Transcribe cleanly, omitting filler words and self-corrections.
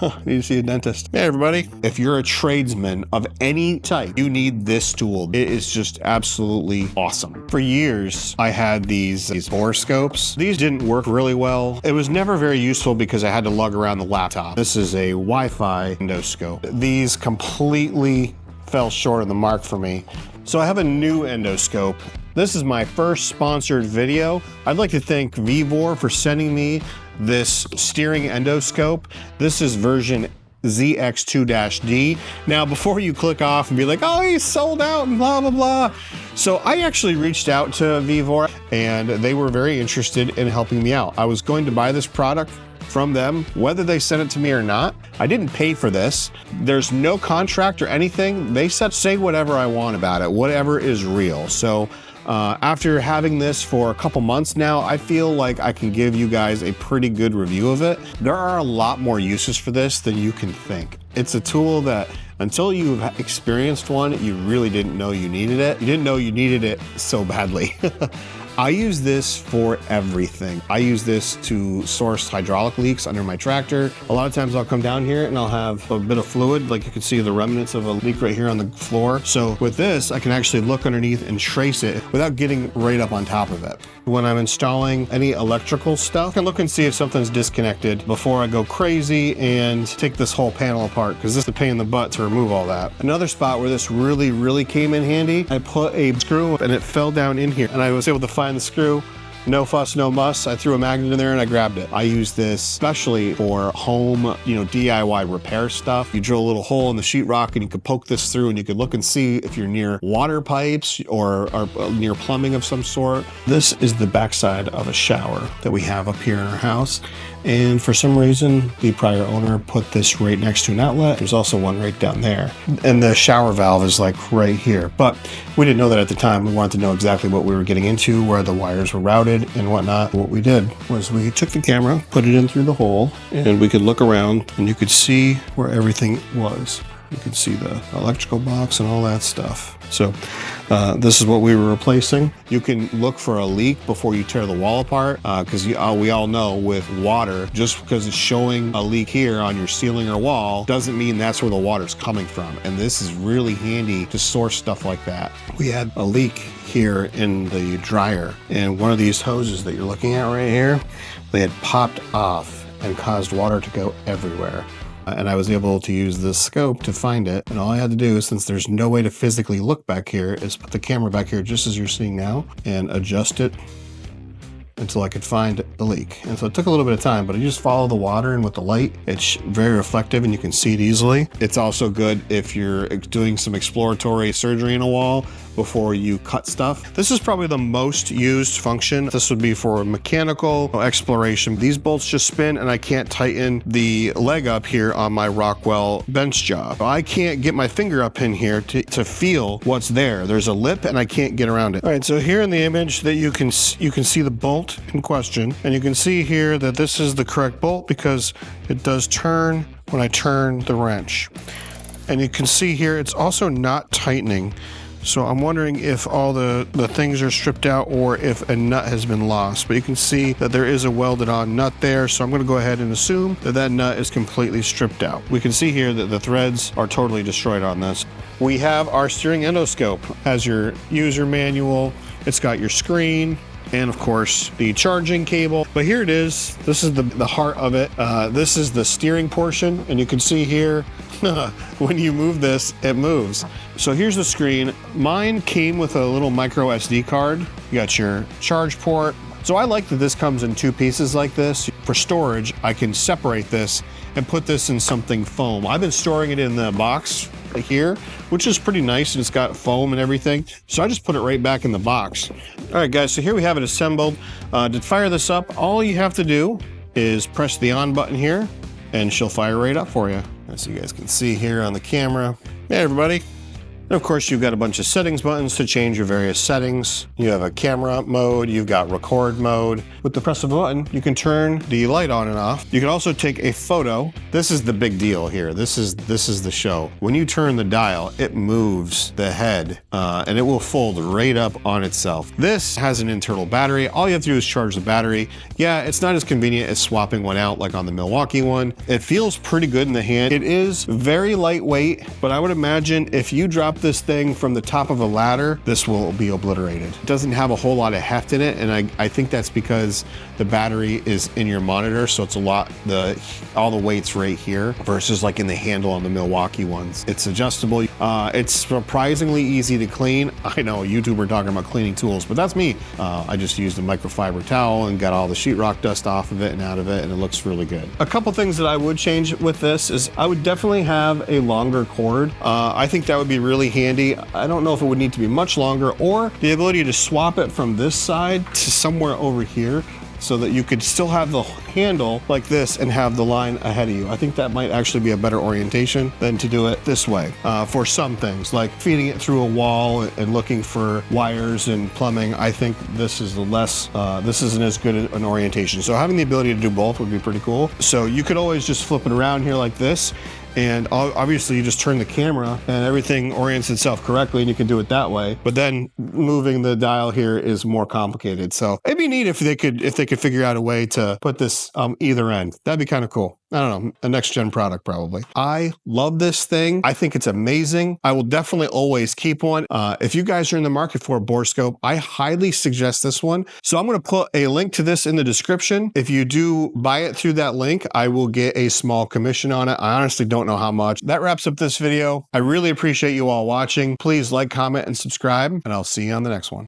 Need to see a dentist. Hey everybody, if you're a tradesman of any type, you need this tool. It is just absolutely awesome. For years, I had these Borescopes. These didn't work really well. It was never very useful because I had to lug around the laptop. This is a Wi-Fi endoscope. These completely fell short of the mark for me. So I have a new endoscope. This is my first sponsored video. I'd like to thank VEVOR for sending me this steering endoscope. This is version ZX2-D. Now, before you click off and be like, oh, he's sold out and blah, blah, blah. So I actually reached out to VEVOR and they were very interested in helping me out. I was going to buy this product from them, whether they sent it to me or not. I didn't pay for this. There's no contract or anything. They said, say whatever I want about it, whatever is real. So after having this for a couple months now, I feel like I can give you guys a pretty good review of it. There are a lot more uses for this than you can think. It's a tool that until you've experienced one, you really didn't know you needed it. You didn't know you needed it so badly. I use this for everything. I use this to source hydraulic leaks under my tractor. A lot of times I'll come down here and I'll have a bit of fluid, like you can see the remnants of a leak right here on the floor. So with this, I can actually look underneath and trace it without getting right up on top of it. When I'm installing any electrical stuff, I can look and see if something's disconnected before I go crazy and take this whole panel apart, because this is a pain in the butt to remove all that. Another spot where this really came in handy, I put a screw and it fell down in here and I was able to find the screw. No fuss, no muss. I threw a magnet in there and I grabbed it. I use this especially for home, DIY repair stuff. You drill a little hole in the sheetrock and you could poke this through and you could look and see if you're near water pipes or near plumbing of some sort. This is the backside of a shower that we have up here in our house. And for some reason, the prior owner put this right next to an outlet. There's also one right down there. And the shower valve is like right here. But we didn't know that at the time. We wanted to know exactly what we were getting into, where the wires were routed and whatnot. What we did was we took the camera, put it in through the hole, and we could look around and you could see where everything was. You could see the electrical box and all that stuff. So this is what we were replacing. You can look for a leak before you tear the wall apart, because we all know with water, just because it's showing a leak here on your ceiling or wall doesn't mean that's where the water's coming from. And this is really handy to source stuff like that. We had a leak here in the dryer, and one of these hoses that you're looking at right here, they had popped off and caused water to go everywhere. And I was able to use this scope to find it. And all I had to do, since there's no way to physically look back here, is put the camera back here just as you're seeing now and adjust it until I could find the leak. And so it took a little bit of time, but I just follow the water, and with the light, it's very reflective and you can see it easily. It's also good if you're doing some exploratory surgery in a wall before you cut stuff. This is probably the most used function. This would be for mechanical exploration. These bolts just spin and I can't tighten the leg up here on my Rockwell bench job. I can't get my finger up in here to feel what's there. There's a lip and I can't get around it. All right, so here in the image that you can see the bolt in question, and you can see here that this is the correct bolt because it does turn when I turn the wrench. And you can see here it's also not tightening. So I'm wondering if all the things are stripped out or if a nut has been lost. But you can see that there is a welded on nut there. So I'm going to go ahead and assume that that nut is completely stripped out. We can see here that the threads are totally destroyed on this. We have our steering endoscope. Has your user manual. It's got your screen. And of course the charging cable. But here it is. This is the heart of it. This is the steering portion, and you can see here when you move this, it moves. So here's the screen. Mine came with a little micro SD card. You got your charge port. So I like that this comes in two pieces like this. For storage, I can separate this and put this in something foam. I've been storing it in the box here, which is pretty nice, and it's got foam and everything. So I just put it right back in the box. All right, guys, so here we have it assembled. To fire this up, all you have to do is press the on button here, and she'll fire right up for you. As you guys can see here on the camera. Hey, everybody. And of course, you've got a bunch of settings buttons to change your various settings. You have a camera mode, you've got record mode. With the press of a button, you can turn the light on and off. You can also take a photo. This is the big deal here. This is the show. When you turn the dial, it moves the head and it will fold right up on itself. This has an internal battery. All you have to do is charge the battery. Yeah, it's not as convenient as swapping one out like on the Milwaukee one. It feels pretty good in the hand. It is very lightweight, but I would imagine if you drop this thing from the top of a ladder, this will be obliterated. It doesn't have a whole lot of heft in it, and I think that's because the battery is in your monitor, so it's all the weight's right here versus like in the handle on the Milwaukee ones. It's adjustable. It's surprisingly easy to clean. I know a YouTuber talking about cleaning tools, but that's me. I just used a microfiber towel and got all the sheetrock dust off of it and out of it, and it looks really good. A couple things that I would change with this is I would definitely have a longer cord. I think that would be really handy. I don't know if it would need to be much longer, or the ability to swap it from this side to somewhere over here so that you could still have the handle like this and have the line ahead of you. I think that might actually be a better orientation than to do it this way for some things, like feeding it through a wall and looking for wires and plumbing. I think this is this isn't as good an orientation. So having the ability to do both would be pretty cool. So you could always just flip it around here like this, and obviously you just turn the camera and everything orients itself correctly, and you can do it that way. But then moving the dial here is more complicated. So it'd be neat if they could figure out a way to put this either end. That'd be kind of cool. I don't know, a next gen product probably. I love this thing. I think it's amazing. I will definitely always keep one. If you guys are in the market for a Borescope, I highly suggest this one. So I'm going to put a link to this in the description. If you do buy it through that link, I will get a small commission on it. I honestly don't know how much. That wraps up this video. I really appreciate you all watching. Please like, comment, and subscribe, and I'll see you on the next one.